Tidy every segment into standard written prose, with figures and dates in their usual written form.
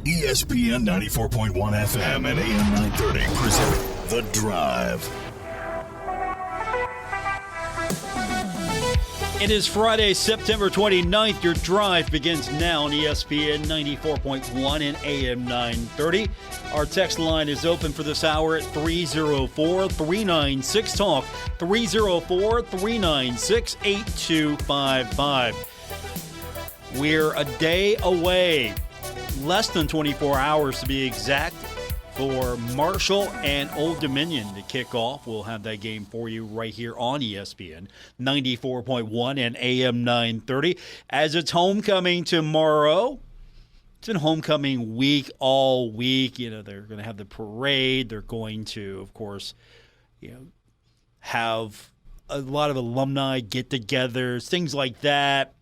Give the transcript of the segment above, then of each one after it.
ESPN 94.1 FM and AM 930 present The Drive. It is Friday, September 29th. Your drive begins now on ESPN 94.1 and AM 930. Our text line is open for this hour at 304-396-TALK, 304-396-8255. We're a day away, less than 24 hours to be exact, for Marshall and Old Dominion to kick off. We'll have that game for you right here on ESPN 94.1 and AM 930. As it's homecoming tomorrow, it's been homecoming week all week. You know, they're going to have the parade. They're going to, of course, have a lot of alumni get-togethers, things like that.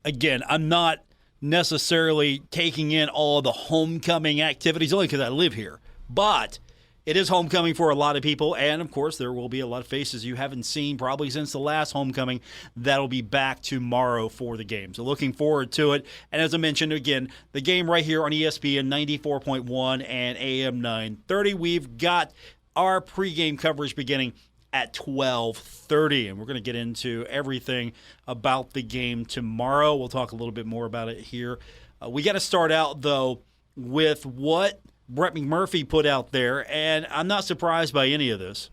Again, I'm not necessarily taking in all of the homecoming activities only because I live here. But it is homecoming for a lot of people, and, of course, there will be a lot of faces you haven't seen probably since the last homecoming that'll be back tomorrow for the game. So looking forward to it. And as I mentioned, again, the game right here on ESPN 94.1 and AM 930. We've got our pregame coverage beginning at 12:30, and we're going to get into everything about the game tomorrow. We'll talk a little bit more about it here. We got to start out, though, with what Brett McMurphy put out there, and I'm not surprised by any of this.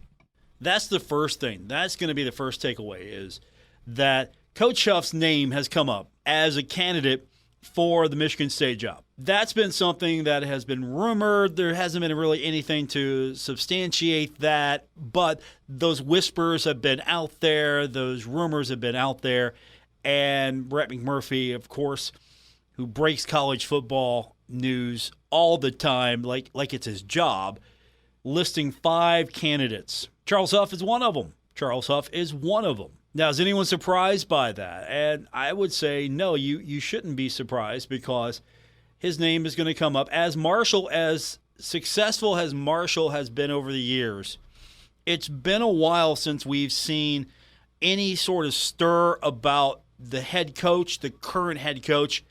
That's the first thing. That's going to be the first takeaway, is that Coach Huff's name has come up as a candidate for the Michigan State job. That's been something that has been rumored. There hasn't been really anything to substantiate that, but those whispers have been out there. Those rumors have been out there, and Brett McMurphy, of course, who breaks college football news all the time, like it's his job, listing 5 candidates. Charles Huff is one of them. Now, is anyone surprised by that? And I would say no, you shouldn't be surprised, because his name is going to come up. As successful as Marshall has been over the years, it's been a while since we've seen any sort of stir about the head coach, the current head coach,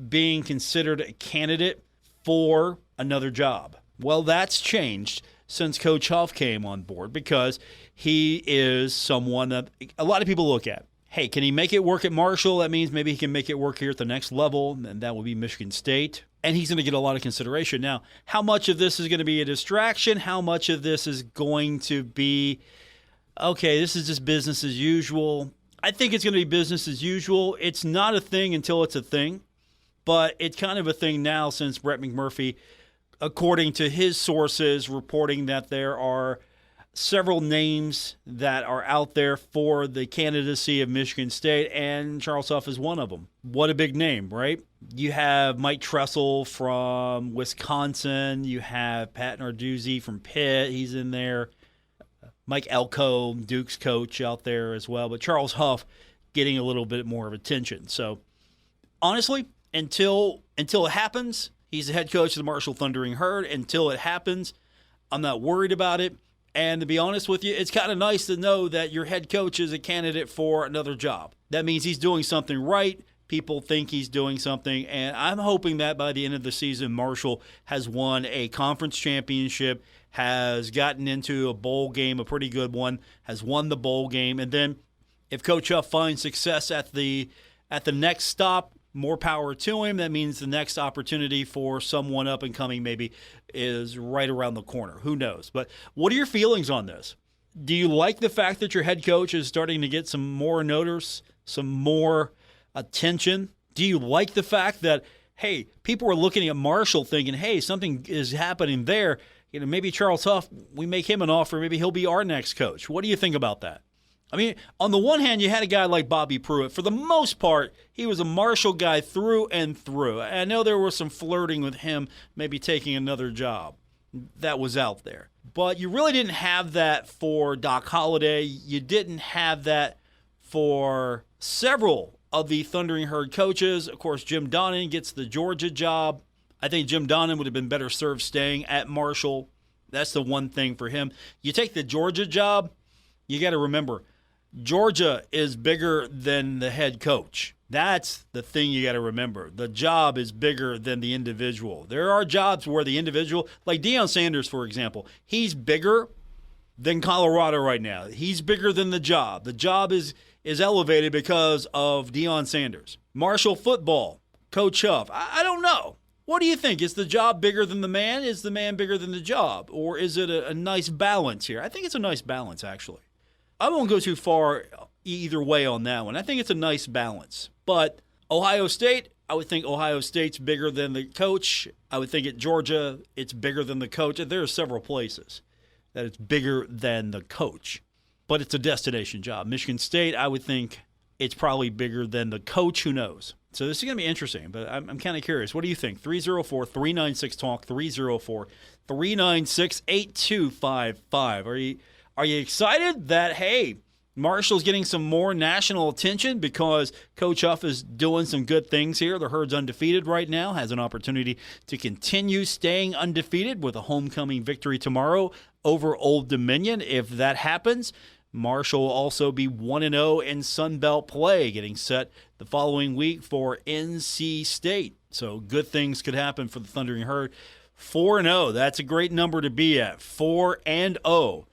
being considered a candidate for another job. Well, that's changed since Coach Huff came on board, because he is someone that a lot of people look at. Hey, can he make it work at Marshall? That means maybe he can make it work here at the next level, and that will be Michigan State. And he's going to get a lot of consideration. Now, how much of this is going to be a distraction? How much of this is going to be, okay, this is just business as usual? I think it's going to be business as usual. It's not a thing until it's a thing. But it's kind of a thing now, since Brett McMurphy, according to his sources, reporting that there are several names that are out there for the candidacy of Michigan State, and Charles Huff is one of them. What a big name, right? You have Mike Tressel from Wisconsin. You have Pat Narduzzi from Pitt. He's in there. Mike Elko, Duke's coach, out there as well. But Charles Huff getting a little bit more of attention. So, honestly, Until it happens, he's the head coach of the Marshall Thundering Herd. Until it happens, I'm not worried about it. And to be honest with you, it's kind of nice to know that your head coach is a candidate for another job. That means he's doing something right. People think he's doing something. And I'm hoping that by the end of the season, Marshall has won a conference championship, has gotten into a bowl game, a pretty good one, has won the bowl game. And then if Coach Huff finds success at the next stop, more power to him. That means the next opportunity for someone up and coming maybe is right around the corner. Who knows? But what are your feelings on this? Do you like the fact that your head coach is starting to get some more notice, some more attention? Do you like the fact that, hey, people are looking at Marshall thinking, hey, something is happening there. Maybe Charles Huff, we make him an offer. Maybe he'll be our next coach. What do you think about that? I mean, on the one hand, you had a guy like Bobby Pruitt. For the most part, he was a Marshall guy through and through. I know there was some flirting with him, maybe taking another job. That was out there. But you really didn't have that for Doc Holliday. You didn't have that for several of the Thundering Herd coaches. Of course, Jim Donnan gets the Georgia job. I think Jim Donnan would have been better served staying at Marshall. That's the one thing for him. You take the Georgia job, you got to remember, Georgia is bigger than the head coach. That's the thing you got to remember. The job is bigger than the individual. There are jobs where the individual, like Deion Sanders, for example, he's bigger than Colorado right now. He's bigger than the job. The job is elevated because of Deion Sanders. Marshall football, Coach Huff. I don't know. What do you think? Is the job bigger than the man? Is the man bigger than the job? Or is it a nice balance here? I think it's a nice balance, actually. I won't go too far either way on that one. I think it's a nice balance. But Ohio State, I would think Ohio State's bigger than the coach. I would think at Georgia, it's bigger than the coach. There are several places that it's bigger than the coach. But it's a destination job. Michigan State, I would think it's probably bigger than the coach. Who knows? So this is going to be interesting, but I'm kind of curious. What do you think? 304-396-TALK, 304-396-8255. Are you excited that, hey, Marshall's getting some more national attention because Coach Huff is doing some good things here? The Herd's undefeated right now, has an opportunity to continue staying undefeated with a homecoming victory tomorrow over Old Dominion. If that happens, Marshall will also be 1-0 in Sun Belt play, getting set the following week for NC State. So good things could happen for the Thundering Herd. 4-0, that's a great number to be at. 4-0.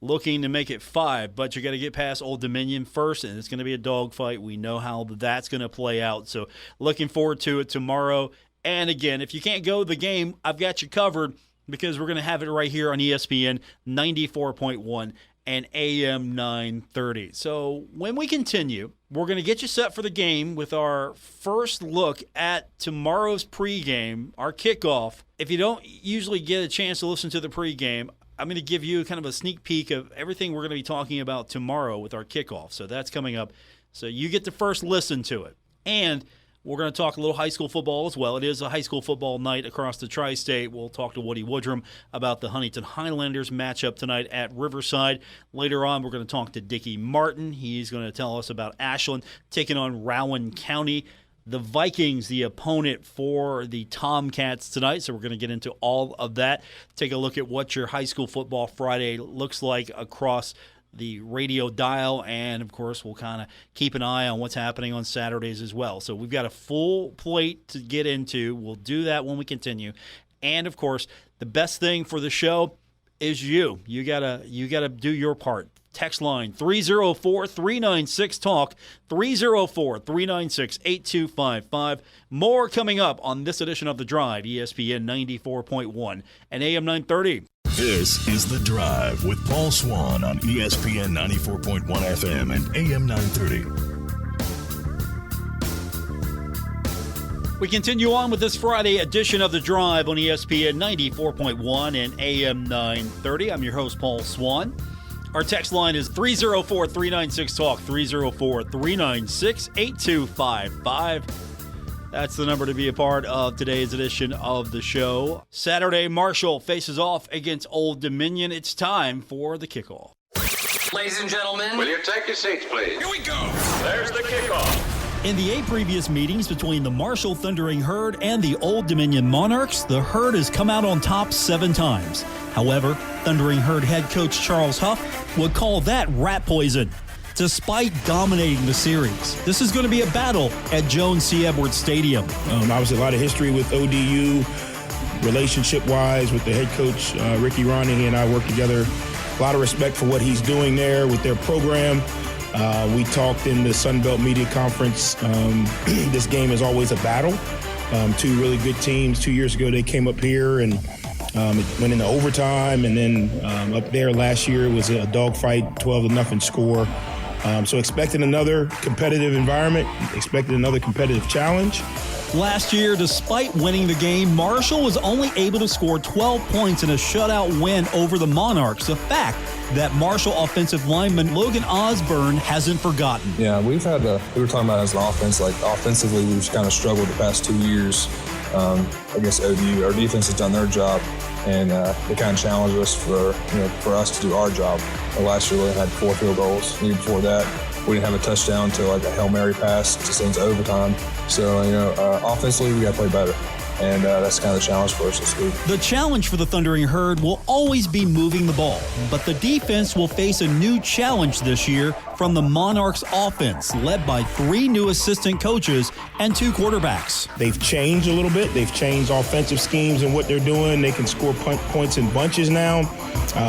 Looking to make it 5, but you got to get past Old Dominion first, and it's going to be a dogfight. We know how that's going to play out. So looking forward to it tomorrow. And again, if you can't go to the game, I've got you covered because we're going to have it right here on ESPN 94.1 and AM 930. So when we continue, we're going to get you set for the game with our first look at tomorrow's pregame, our kickoff. If you don't usually get a chance to listen to the pregame, I'm going to give you kind of a sneak peek of everything we're going to be talking about tomorrow with our kickoff. So that's coming up. So you get to first listen to it. And we're going to talk a little high school football as well. It is a high school football night across the tri-state. We'll talk to Woody Woodrum about the Huntington Highlanders matchup tonight at Riverside. Later on, we're going to talk to Dickie Martin. He's going to tell us about Ashland taking on Rowan County. The Vikings, the opponent for the Tomcats tonight. So we're going to get into all of that. Take a look at what your high school football Friday looks like across the radio dial. And, of course, we'll kind of keep an eye on what's happening on Saturdays as well. So we've got a full plate to get into. We'll do that when we continue. And, of course, the best thing for the show is you. You gotta do your part. Text line 304-396-TALK, 304-396-8255. More coming up on this edition of The Drive, ESPN 94.1 and AM 930. This is The Drive with Paul Swann on ESPN 94.1 FM and AM 930. We continue on with this Friday edition of The Drive on ESPN 94.1 and AM 930. I'm your host, Paul Swann. Our text line is 304-396-TALK, 304-396-8255. That's the number to be a part of today's edition of the show. Saturday, Marshall faces off against Old Dominion. It's time for the kickoff. Ladies and gentlemen, will you take your seats, please? Here we go. There's the kickoff. In the 8 previous meetings between the Marshall Thundering Herd and the Old Dominion Monarchs, the Herd has come out on top 7 times. However, Thundering Herd head coach Charles Huff would call that rat poison. Despite dominating the series, this is going to be a battle at Jones C. Edwards Stadium. Obviously, a lot of history with ODU, relationship-wise, with the head coach, Ricky Ronning. He and I work together. A lot of respect for what he's doing there with their program. We talked in the Sun Belt Media Conference. This game is always a battle. 2 really good teams. 2 years ago, they came up here and it went into overtime. And then up there last year, it was a dogfight, 12-0 score. So expecting another competitive environment, expecting another competitive challenge. Last year, despite winning the game, Marshall was only able to score 12 points in a shutout win over the Monarchs, a fact that Marshall offensive lineman Logan Osborne hasn't forgotten. Yeah, we were talking about as an offense, like offensively, we've kind of struggled the past 2 years against ODU. Our defense has done their job, and they kind of challenged us for us to do our job. Last year, we had 4 field goals. The year before that, we didn't have a touchdown until like a Hail Mary pass to send to overtime. So, offensively, we got to play better. and that's kind of the challenge for us this week. The challenge for the Thundering Herd will always be moving the ball, but the defense will face a new challenge this year from the Monarchs offense, led by 3 new assistant coaches and 2 quarterbacks. They've changed a little bit. They've changed offensive schemes and what they're doing. They can score points in bunches now.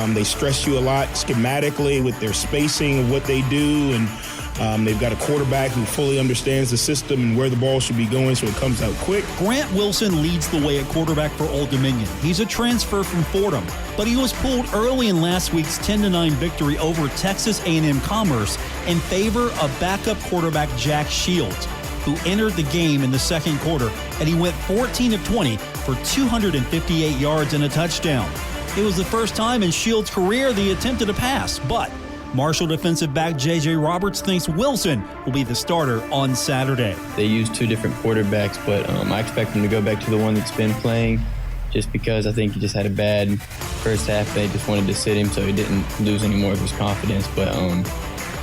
They stress you a lot schematically with their spacing of what they do, and they've got a quarterback who fully understands the system and where the ball should be going, so it comes out quick. Grant Wilson leads the way at quarterback for Old Dominion. He's a transfer from Fordham, but he was pulled early in last week's 10-9 victory over Texas A&M Commerce in favor of backup quarterback Jack Shields, who entered the game in the second quarter, and he went 14 of 20 for 258 yards and a touchdown. It was the first time in Shields' career that he attempted a pass, but Marshall defensive back J.J. Roberts thinks Wilson will be the starter on Saturday. They used 2 different quarterbacks, but I expect them to go back to the one that's been playing just because I think he just had a bad first half. They just wanted to sit him so he didn't lose any more of his confidence. But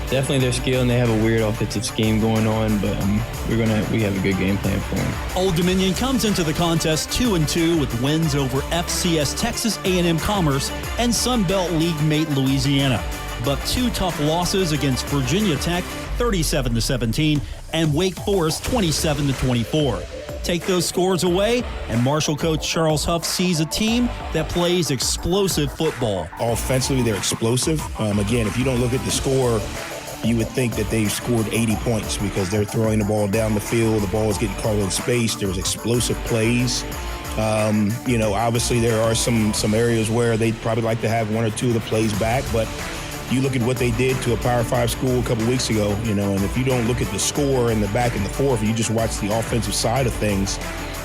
definitely their skill, and they have a weird offensive scheme going on, but we have a good game plan for them. Old Dominion comes into the contest 2-2 with wins over FCS Texas A&M Commerce and Sun Belt League mate Louisiana, but 2 tough losses against Virginia Tech 37-17 and Wake Forest 27-24. Take those scores away, and Marshall coach Charles Huff sees a team that plays explosive football. Offensively, they're explosive. Again, if you don't look at the score, you would think that they've scored 80 points because they're throwing the ball down the field. The ball is getting caught in space. There's explosive plays. Obviously there are some areas where they'd probably like to have 1 or 2 of the plays back, but you look at what they did to a Power 5 school a couple weeks ago, and if you don't look at the score in the back and the forth, you just watch the offensive side of things,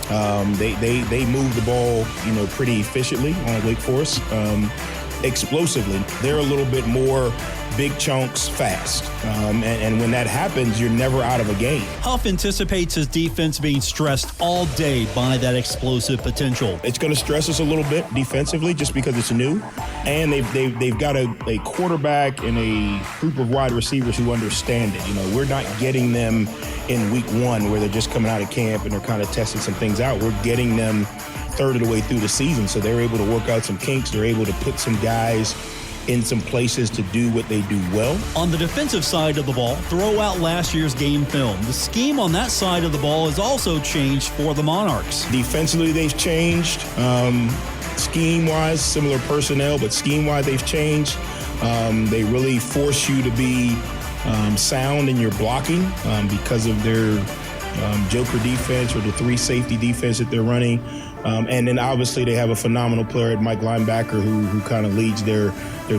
they move the ball, pretty efficiently on Wake Forest, explosively. They're a little bit more big chunks fast. And when that happens, you're never out of a game. Huff anticipates his defense being stressed all day by that explosive potential. It's going to stress us a little bit defensively just because it's new. And they've got a quarterback and a group of wide receivers who understand it. We're not getting them in week 1 where they're just coming out of camp and they're kind of testing some things out. We're getting them third of the way through the season. So they're able to work out some kinks. They're able to put some guys in some places to do what they do well. On the defensive side of the ball, throw out last year's game film. The scheme on that side of the ball has also changed for the Monarchs. Defensively, they've changed. Scheme-wise, similar personnel, but scheme-wise, they've changed. They really force you to be sound in your blocking because of their joker defense or the 3 safety defense that they're running. And then obviously they have a phenomenal player at Mike linebacker who kind of leads their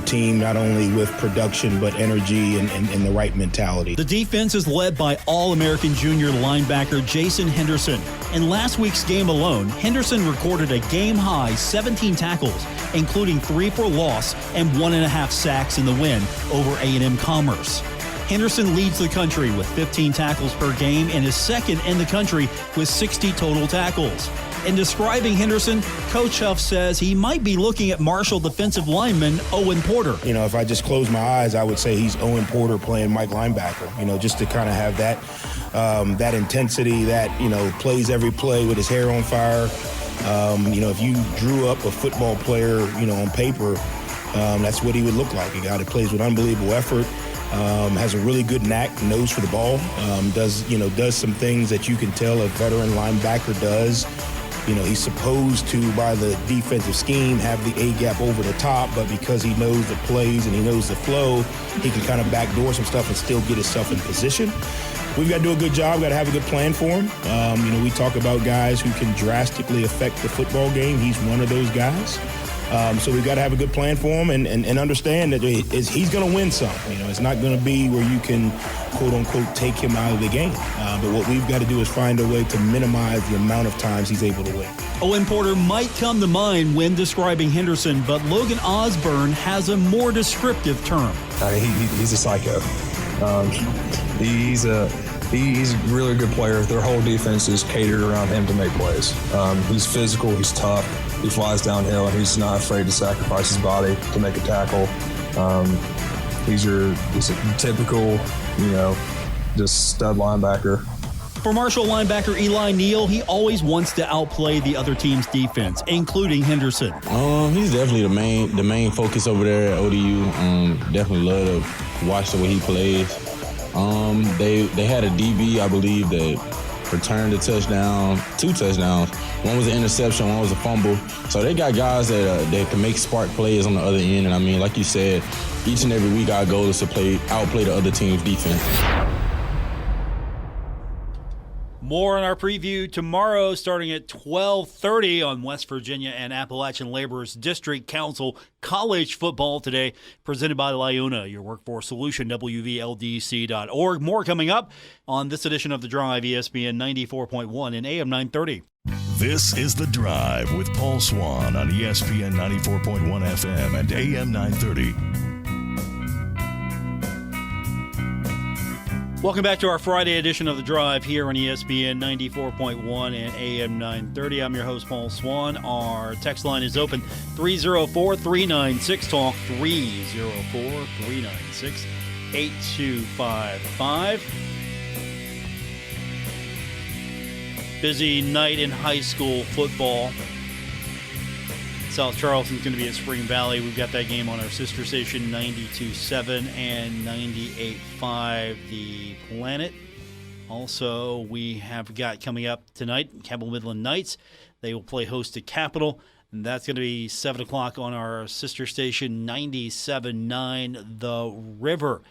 team not only with production but energy and the right mentality. The defense is led by All-American junior linebacker Jason Henderson. In last week's game alone, Henderson recorded a game-high 17 tackles, including 3 for loss and 1.5 sacks in the win over A&M Commerce. Henderson leads the country with 15 tackles per game and is second in the country with 60 total tackles. In describing Henderson, Coach Huff says he might be looking at Marshall defensive lineman Owen Porter. If I just close my eyes, I would say he's Owen Porter playing Mike linebacker, just to kind of have that intensity that, plays every play with his hair on fire. If you drew up a football player, on paper, that's what he would look like. A guy that plays with unbelievable effort. Has a really good nose for the ball, does some things that you can tell a veteran linebacker does. He's supposed to, by the defensive scheme, have the A-gap over the top, but because he knows the plays and he knows the flow, he can kind of backdoor some stuff and still get himself in position. We've got to do a good job. We've got to have a good plan for him. We talk about guys who can drastically affect the football game. He's one of those guys. So we've got to have a good plan for him and understand that he's going to win some. It's not going to be where you can, quote unquote, take him out of the game. But what we've got to do is find a way to minimize the amount of times he's able to win. Owen Porter might come to mind when describing Henderson, but Logan Osborne has a more descriptive term. He's a psycho. He's a really good player. Their whole defense is catered around him to make plays. He's physical. He's tough. He flies downhill, and he's not afraid to sacrifice his body to make a tackle. He's a typical, just stud linebacker. For Marshall linebacker Eli Neal, he always wants to outplay the other team's defense, including Henderson. He's definitely the main focus over there at ODU. Definitely love to watch the way he plays. They had a DB, I believe, that returned a touchdown, 2 touchdowns. One was an interception, one was a fumble. So they got guys that can make spark plays on the other end. And I mean, like you said, each and every week our goal is to outplay the other team's defense. More on our preview tomorrow starting at 12:30 on West Virginia and Appalachian Laborers District Council College Football today, presented by LIUNA, your workforce solution, WVLDC.org. More coming up on this edition of The Drive, ESPN 94.1 and AM 930. This is The Drive with Paul Swann on ESPN 94.1 FM and AM 930. Welcome back to our Friday edition of The Drive here on ESPN 94.1 and AM 930. I'm your host, Paul Swann. Our text line is open, 304-396-TALK, 304-396-8255. Busy night in high school football. South Charleston's going to be at Spring Valley. We've got that game on our sister station, 92.7 and 98.5 The Planet. Also, we have got coming up tonight, Capital Midland Knights. They will play host to Capital, and that's going to be 7 o'clock on our sister station, 97.9 The River.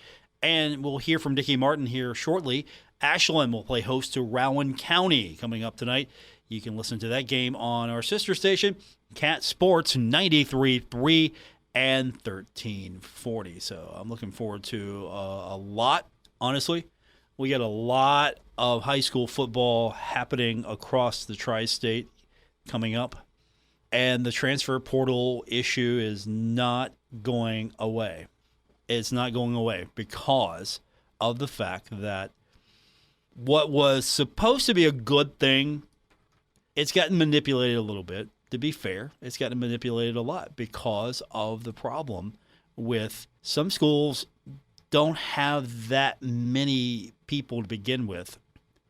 And we'll hear from Dickie Martin here shortly. Ashland will play host to Rowan County coming up tonight. You can listen to that game on our sister station, Cat Sports 93.3 and 1340. So I'm looking forward to a lot, honestly. We got a lot of high school football happening across the tri-state coming up. And the transfer portal issue is not going away. It's not going away because of the fact that what was supposed to be a good thing, it's gotten manipulated a little bit. To be fair, it's gotten manipulated a lot because of the problem with some schools don't have that many people to begin with.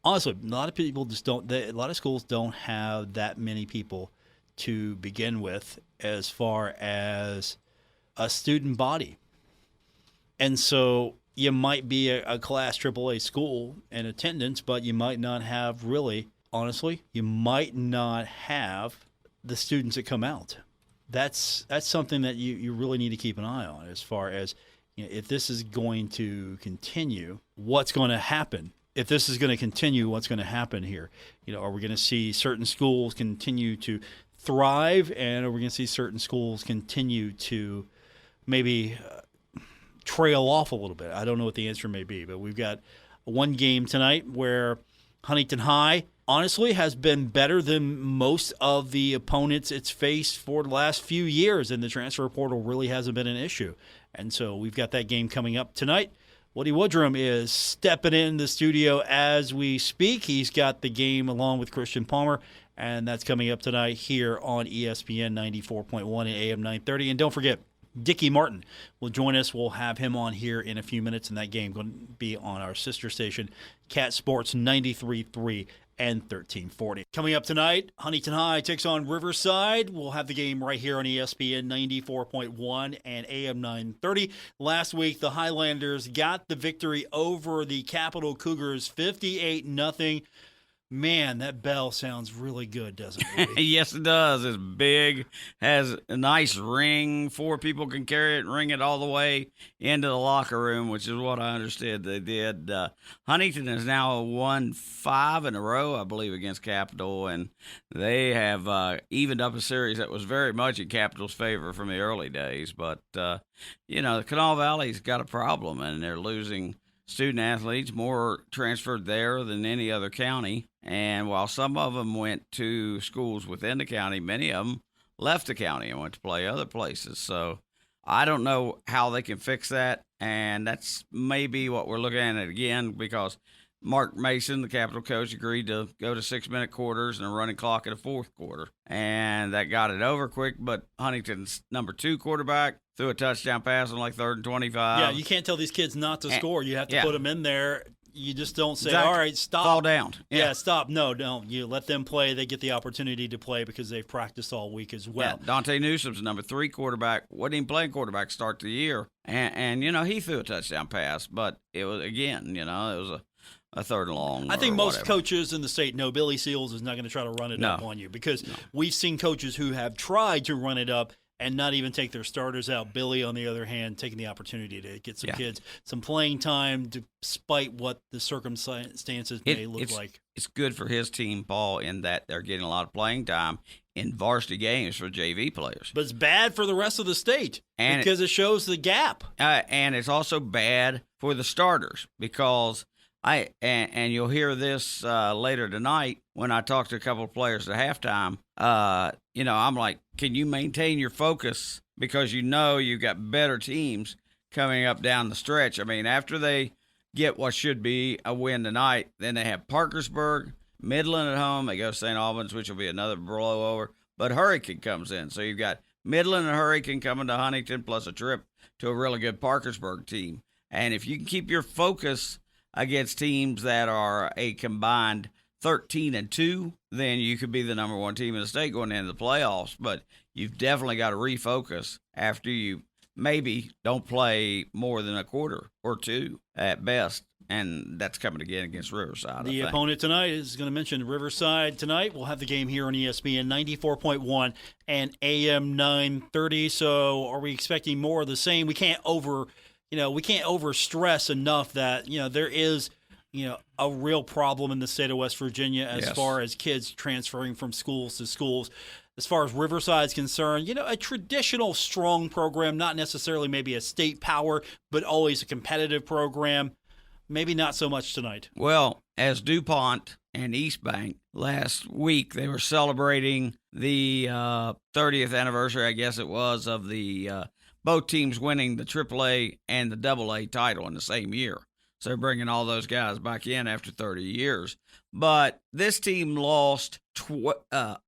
Honestly, a lot of people just don't. A lot of schools don't have that many people to begin with as far as a student body. And so you might be a Class AAA school in attendance, but you might not have really, honestly, you might not have the students that come out. That's something that you really need to keep an eye on as far as, you know, if this is going to continue, what's going to happen? If this is going to continue, what's going to happen here? You know, are we going to see certain schools continue to thrive, and are we going to see certain schools continue to maybe trail off a little bit? I don't know what the answer may be, but we've got one game tonight where Huntington High honestly has been better than most of the opponents it's faced for the last few years, and the transfer portal really hasn't been an issue. And so we've got that game coming up tonight. Woody Woodrum is stepping in the studio as we speak. He's got the game along with Christian Palmer, and that's coming up tonight here on ESPN 94.1 and AM 930. And don't forget, Dickie Martin will join us. We'll have him on here in a few minutes, and that game going to be on our sister station, Cat Sports 93.3 and 1340. Coming up tonight, Huntington High takes on Riverside. We'll have the game right here on ESPN 94.1 and AM 930. Last week, the Highlanders got the victory over the Capital Cougars 58-0. Man, that bell sounds really good, doesn't it? Yes, it does. It's big, has a nice ring. 4 people can carry it and ring it all the way into the locker room, which is what I understood they did. Huntington has now won 5 in a row, I believe, against Capital, and they have evened up a series that was very much in Capital's favor from the early days. But, you know, the Kanawha Valley's got a problem, and they're losing student athletes, more transferred there than any other county. And while some of them went to schools within the county, many of them left the county and went to play other places. So I don't know how they can fix that. And that's maybe what we're looking at again, because Mark Mason, the Capital coach, agreed to go to 6-minute quarters and a running clock in the fourth quarter. And that got it over quick, but Huntington's number 2 quarterback threw a touchdown pass on like 3rd and 25. Yeah, you can't tell these kids not to score. You have to put them in there. you just don't say, Exactly. all right, stop. Fall down. Yeah, stop. No, don't. You let them play. They get the opportunity to play because they've practiced all week as well. Yeah, Dante Newsome's number 3 quarterback. Wasn't even playing quarterback to start the year. And he threw a touchdown pass, but it was, again, it was a third and long. I think most whatever. coaches in the state know Billy Seals is not going to try to run it up on you because we've seen coaches who have tried to run it up and not even take their starters out. Billy, on the other hand, taking the opportunity to get some kids some playing time despite what the circumstances may look like. It's good for his team, Paul, in that they're getting a lot of playing time in varsity games for JV players. But it's bad for the rest of the state because it shows the gap. And it's also bad for the starters because and you'll hear this later tonight when I talk to a couple of players at halftime. I'm like, can you maintain your focus because you got better teams coming up down the stretch? I mean, after they get what should be a win tonight, then they have Parkersburg, Midland at home. They go to St. Albans, which will be another blowover. But Hurricane comes in, so you've got Midland and Hurricane coming to Huntington, plus a trip to a really good Parkersburg team. And if you can keep your focus against teams that are a combined 13-2, then you could be the number 1 team in the state going into the playoffs. But you've definitely got to refocus after you maybe don't play more than a quarter or 2 at best. And that's coming again against Riverside. The opponent tonight is going to mention Riverside tonight. We'll have the game here on ESPN 94.1 and AM 930. So are we expecting more of the same? We can't overstress enough that, there is, a real problem in the state of West Virginia as far as kids transferring from schools to schools. As far as Riverside's concerned, a traditional strong program, not necessarily maybe a state power, but always a competitive program. Maybe not so much tonight. Well, as DuPont and East Bank last week, they were celebrating the 30th anniversary, I guess it was, of the both teams winning the AAA and the AA title in the same year. So they're bringing all those guys back in after 30 years. But this team lost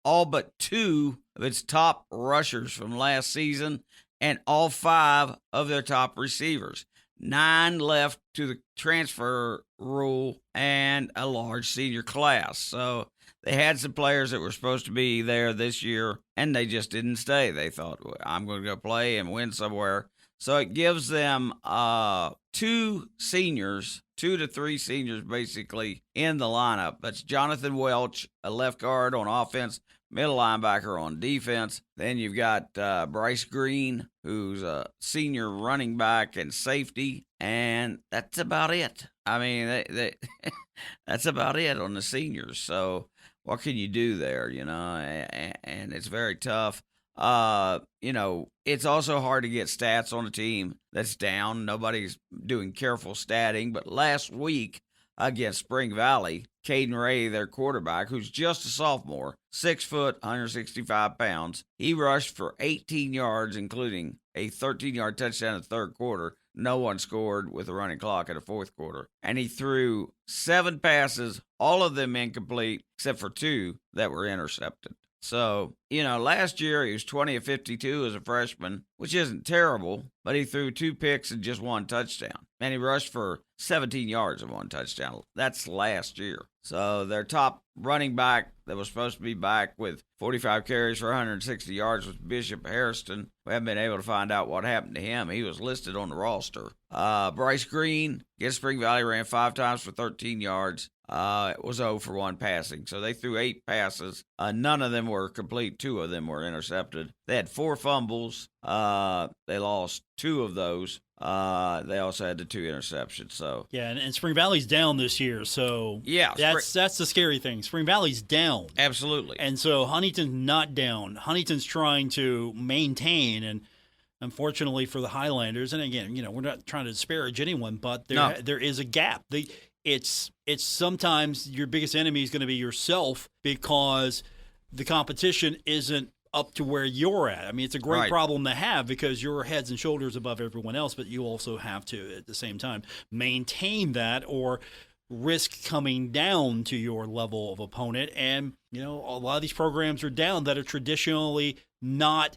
all but 2 of its top rushers from last season and all 5 of their top receivers. 9 left to the transfer rule and a large senior class. So they had some players that were supposed to be there this year, and they just didn't stay. They thought, I'm going to go play and win somewhere. So it gives them 2 seniors, 2 to 3 seniors basically in the lineup. That's Jonathan Welch, a left guard on offense, middle linebacker on defense. Then you've got Bryce Green, who's a senior running back and safety, and that's about it. I mean, that's about it on the seniors. So what can you do there, and it's very tough. It's also hard to get stats on a team that's down. Nobody's doing careful statting, but last week against Spring Valley, Caden Ray, their quarterback, who's just a sophomore, 6 foot, 165 pounds, he rushed for 18 yards, including a 13-yard touchdown in the third quarter. No one scored with a running clock in the fourth quarter. And he threw 7 passes, all of them incomplete, except for 2 that were intercepted. So, last year he was 20 of 52 as a freshman, which isn't terrible, but he threw 2 picks and just 1 touchdown. And he rushed for 17 yards and 1 touchdown. That's last year. So their top running back that was supposed to be back with 45 carries for 160 yards was Bishop Harrison. We haven't been able to find out what happened to him. He was listed on the roster. Bryce Green against Spring Valley ran 5 times for 13 yards. It was 0 for 1 passing. So they threw 8 passes. None of them were complete. 2 of them were intercepted. They had 4 fumbles. They lost 2 of those. They also had the 2 interceptions. So yeah, and Spring Valley's down this year. So yeah, that's the scary thing. Spring Valley's down. Absolutely. And so Huntington's not down. Huntington's trying to maintain, and unfortunately for the Highlanders, and again, we're not trying to disparage anyone, but there is a gap. It's sometimes your biggest enemy is going to be yourself because the competition isn't up to where you're at. I mean, it's a great problem to have because you're heads and shoulders above everyone else, but you also have to, at the same time, maintain that or risk coming down to your level of opponent. And, a lot of these programs are down that are traditionally not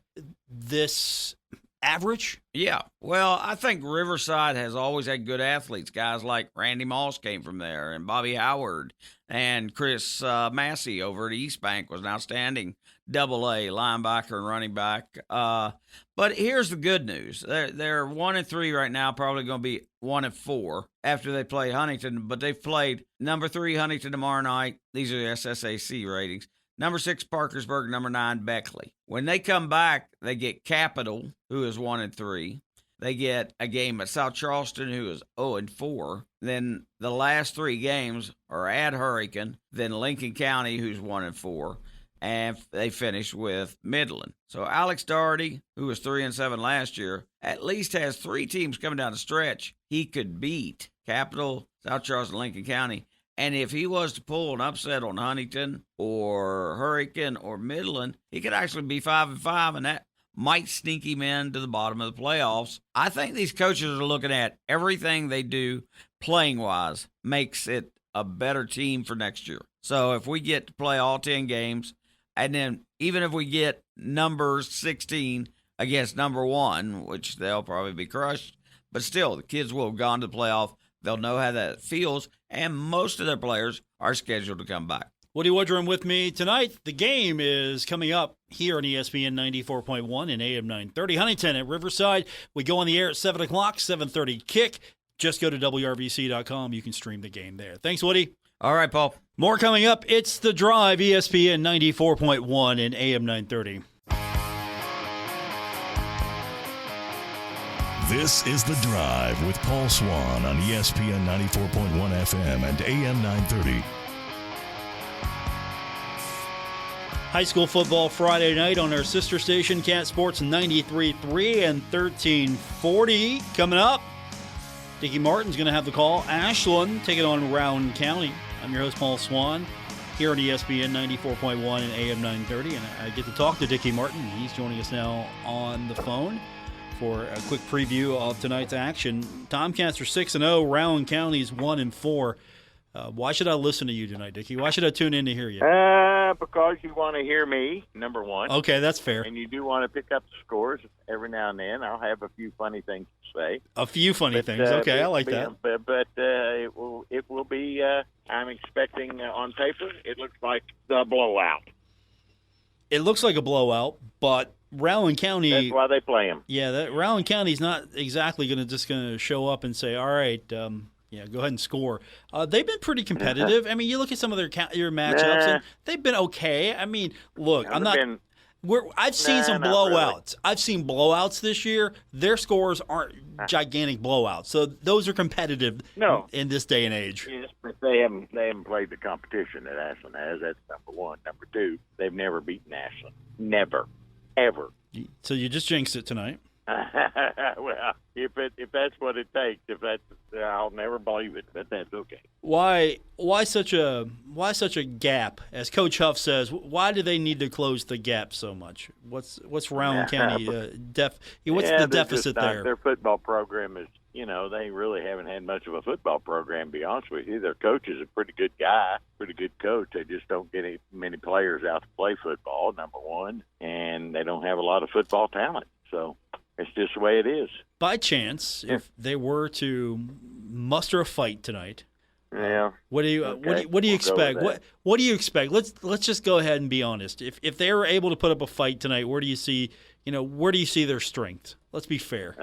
this average? Yeah. Well, I think Riverside has always had good athletes. Guys like Randy Moss came from there, and Bobby Howard, and Chris Massey over at East Bank was an outstanding Double-A linebacker and running back. But here's the good news: they're 1-3 right now. Probably going to be 1-4 after they play Huntington. But they've played number 3 Huntington tomorrow night. These are the SSAC ratings. Number 6 Parkersburg. Number 9 Beckley. When they come back, they get Capital, who is 1-3. They get a game at South Charleston, who is 0-4. Then the last 3 games are at Hurricane, then Lincoln County, who's 1-4. And they finish with Midland. So Alex Doherty, who was 3-7 last year, at least has 3 teams coming down the stretch he could beat: Capital, South Charleston, Lincoln County. And if he was to pull an upset on Huntington or Hurricane or Midland, he could actually be 5-5, and that might sneak him into the bottom of the playoffs. I think these coaches are looking at everything they do playing-wise makes it a better team for next year. So if we get to play all 10 games, and then even if we get number 16 against number 1, which they'll probably be crushed, but still, the kids will have gone to the playoff. They'll know how that feels, and most of their players are scheduled to come back. Woody Woodrum with me tonight. The game is coming up here on ESPN 94.1 and AM 930. Huntington at Riverside. We go on the air at 7 o'clock, 7:30 kick. Just go to WRVC.com. You can stream the game there. Thanks, Woody. All right, Paul. More coming up. It's The Drive, ESPN 94.1 and AM 930. This is The Drive with Paul Swann on ESPN 94.1 FM and AM 930. High school football Friday night on our sister station, Cat Sports 93.3 and 1340. Coming up, Dickie Martin's going to have the call. Ashland taking on Rowan County. I'm your host, Paul Swann, here on ESPN 94.1 and AM 930. And I get to talk to Dickie Martin. He's joining us now on the phone for a quick preview of tonight's action. Tomcats are 6-0. Rowan County's 1-4. Why should I listen to you tonight, Dickie? Why should I tune in to hear you? Because you want to hear me, number one. Okay, that's fair. And you do want to pick up the scores every now and then. I'll have a few funny things to say. A few funny things. Okay, I like that. But it will be. I'm expecting on paper. It looks like the blowout. It looks like a blowout, but Rowan County. That's why they play them. Yeah, Rowan County's not exactly going to show up and say, "All right, yeah, go ahead and score." They've been pretty competitive. I mean, you look at some of your matchups, and they've been okay. I mean, look, I've seen some blowouts. Really. I've seen blowouts this year. Their scores aren't gigantic blowouts, so those are competitive. In this day and age. Yes, but they haven't played the competition that Ashland has. That's number one. Number two, they've never beaten Ashland. Never, ever. So you just jinxed it tonight. Well, if that's what it takes, I'll never believe it, but that's okay. Why such a gap? As Coach Huff says, why do they need to close the gap so much? What's Rowan County what's the deficit there? Their football program is, they really haven't had much of a football program, to be honest with you. Their coach is a pretty good guy, pretty good coach. They just don't get many players out to play football, number one, and they don't have a lot of football talent. So it's just the way it is. By chance, if they were to muster a fight tonight, what do you expect? What do you expect? Let's just go ahead and be honest. If they were able to put up a fight tonight, where do you see their strength? Let's be fair.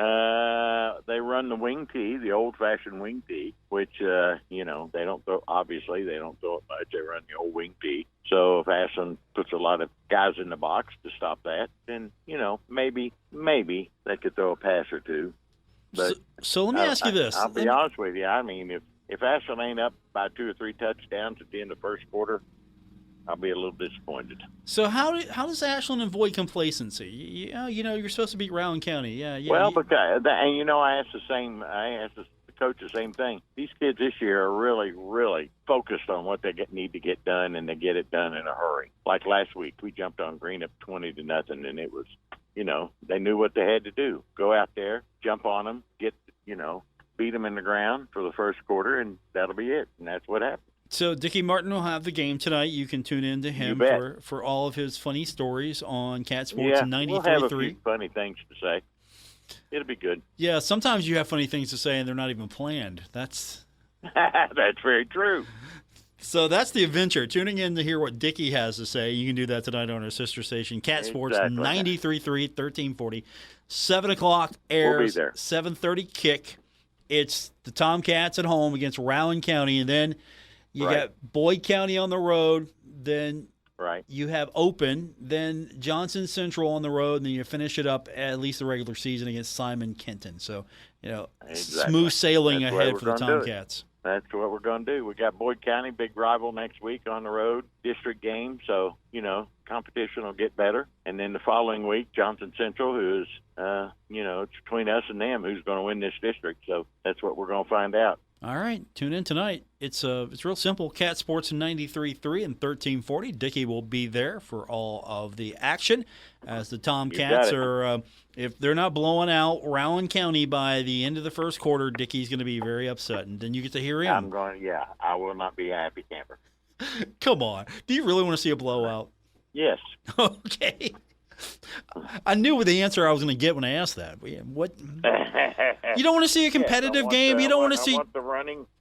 They run the wing tee, the old-fashioned wing tee, which they don't throw. Obviously, they don't throw it much. They run the old wing tee. So if Ashland puts a lot of guys in the box to stop that, then maybe they could throw a pass or two. But so let me ask you this. I'll be honest with you. I mean, if Ashland ain't up by 2 or 3 touchdowns at the end of the first quarter, I'll be a little disappointed. So how does Ashland avoid complacency? You're supposed to beat Rowan County. Yeah. Well, because I asked the coach the same thing. These kids this year are really, really focused on what they need to get done, and they get it done in a hurry. Like last week, we jumped on Green up 20-0, and it was, they knew what they had to do. Go out there, jump on them, beat them in the ground for the first quarter, and that'll be it. And that's what happened. So Dickie Martin will have the game tonight. You can tune in to him for all of his funny stories on Cat Sports 93.3. We'll have a few funny things to say. It'll be good. Yeah, sometimes you have funny things to say and they're not even planned. That's very true. So that's the adventure. Tuning in to hear what Dickie has to say. You can do that tonight on our sister station, Cat Sports 93.3, 1340. 7 o'clock airs. We'll be there. 7:30 kick. It's the Tomcats at home against Rowan County. And then you got Boyd County on the road. Then you have Open. Then Johnson Central on the road. And then you finish it up at least the regular season against Simon Kenton. So, smooth sailing ahead for the Tomcats. That's what we're going to do. We got Boyd County, big rival next week on the road, district game. So, competition will get better. And then the following week, Johnson Central, who is, it's between us and them who's going to win this district. So that's what we're going to find out. All right, tune in tonight. It's real simple. Cat Sports 93.3 and 1340. Dickie will be there for all of the action as the Tomcats are. If they're not blowing out Rowan County by the end of the first quarter, Dickie's going to be very upset, and then you get to hear him. I will not be a happy camper. Come on, do you really want to see a blowout? Yes. Okay. I knew the answer I was going to get when I asked that. What? You don't want to see a competitive game. You don't want to see. I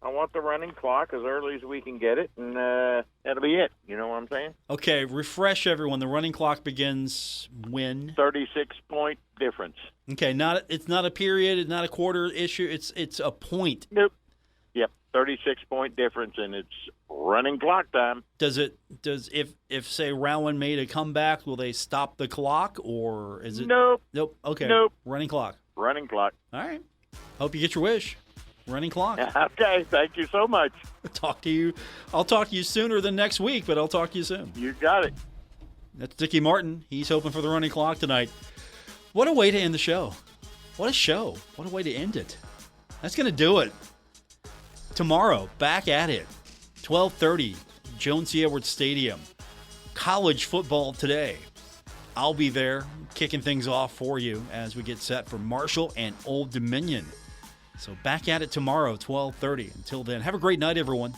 want the running clock as early as we can get it, and that'll be it. You know what I'm saying? Okay, refresh everyone. The running clock begins when? 36-point difference. Okay, it's not a period. It's not a quarter issue. It's a point. Nope. Yep, 36-point difference, and it's running clock time. If say Rowan made a comeback, will they stop the clock, or is it? Nope. Okay. Nope. Running clock. Running clock. All right. Hope you get your wish. Running clock. Okay. Thank you so much. I'll talk to you sooner than next week, but I'll talk to you soon. You got it. That's Dickie Martin. He's hoping for the running clock tonight. What a way to end the show. What a show. What a way to end it. That's going to do it. Tomorrow, back at it. 12:30, Jones C. Edwards Stadium. College football today. I'll be there kicking things off for you as we get set for Marshall and Old Dominion. So back at it tomorrow, 12:30. Until then, have a great night, everyone.